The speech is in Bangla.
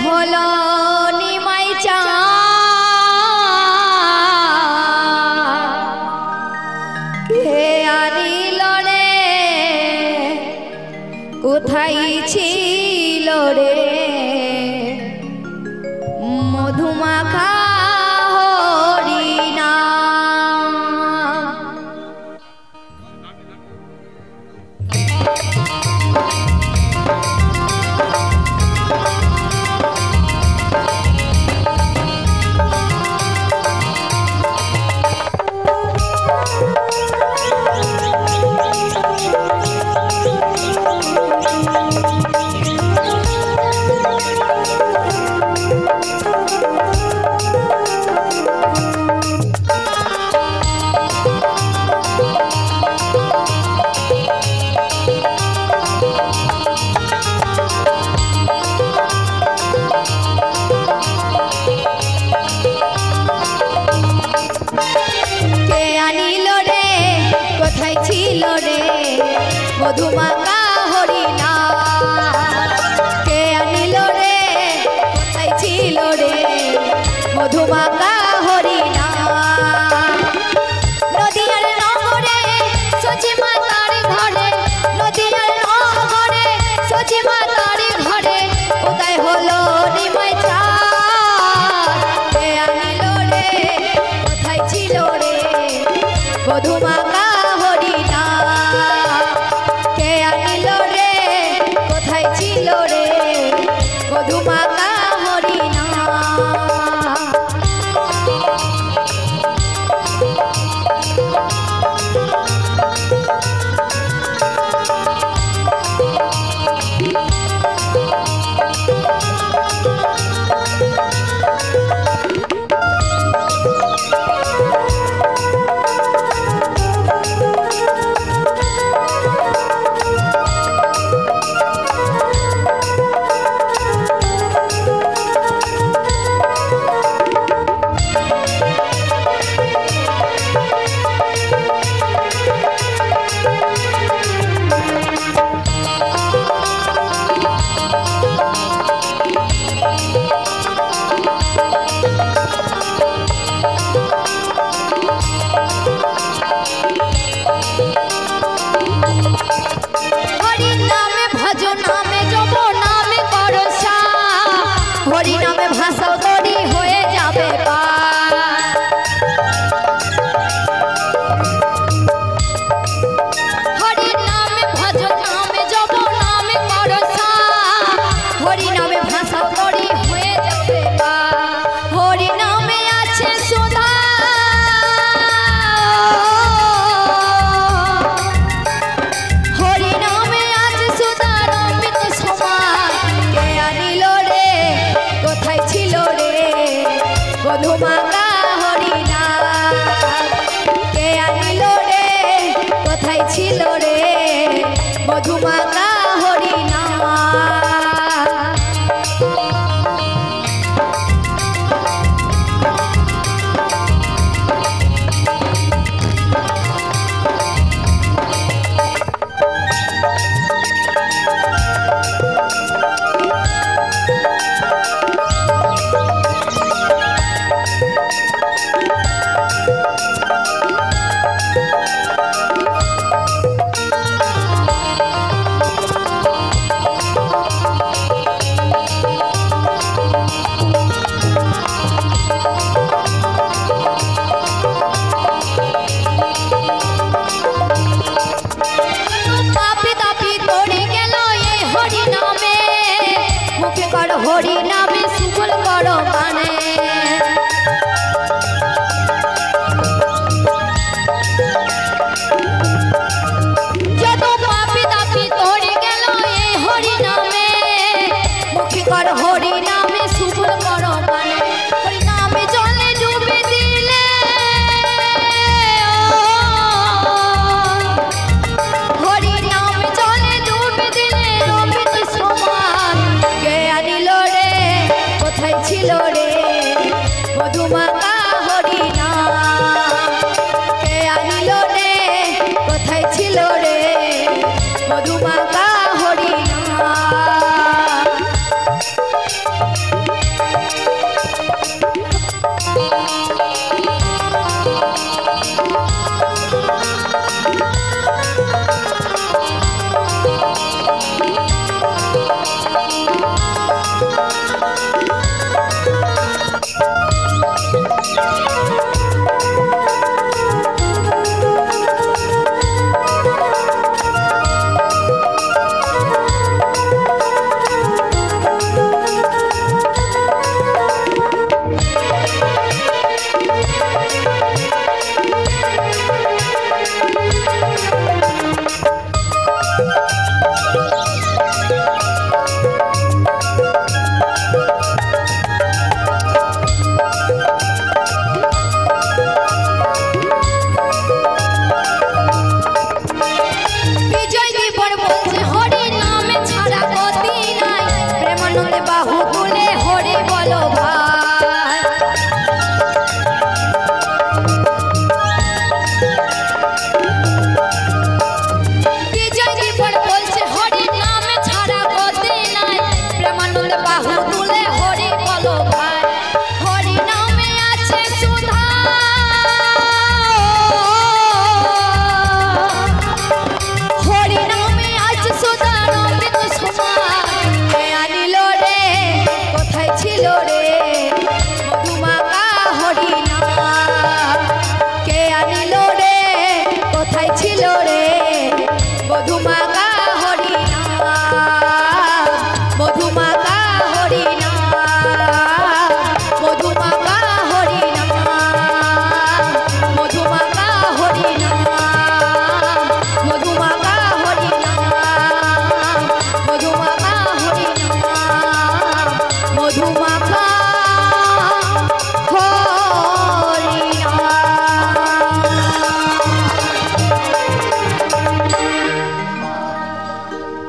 হলো নিমাই চা কে আনিল রে কোথায় ছিল রে মধুমাখা হরিণা মধুমাখা হরিণা কে আনিল রে কোথায় ছিল রে মধুমাখা হরিণা নদীয়ার নগরে সচি মাতার ঘরে নদীয়ার নগরে সচি মাতার ঘরে উদয় হলো নিমাই চা কে আনিল রে কোথায় ছিল রে মধুমাখা হরিণা কে আনিল রে কোথায় ছিল রে মধুমাখা হরিণা হরি নামে ভাষাও তরি হয়ে যাবে হরি নামে ভজন নামে জপ নামে করসা হরি নামে ভাষাও তরি হয়ে যাবে হরি নামে আছে সুধা হরি নামে আছে সুধা অমৃত সমান কে আনিল রে কোথায় ছিল রে মধুমাখা হরিণা কে আনিল রে কোথায় ছিল রে মধুমাখা হরিণা হরি নামে সুফল করো মানে যত পাপি তাপি তোরে গেল এই হরি নামে মুখে কর হরি নামে সুফল করো মানে হরি নামে জলে ডুবে দিলে হরি নামে জলে ডুবে দিলে অমৃত সমান কে আনিল রে কোথায় ছিল রে মধুমাখা হরিণা কে আনিল রে কোথায় ছিল রে মধুমাখা হরিণা মধুমা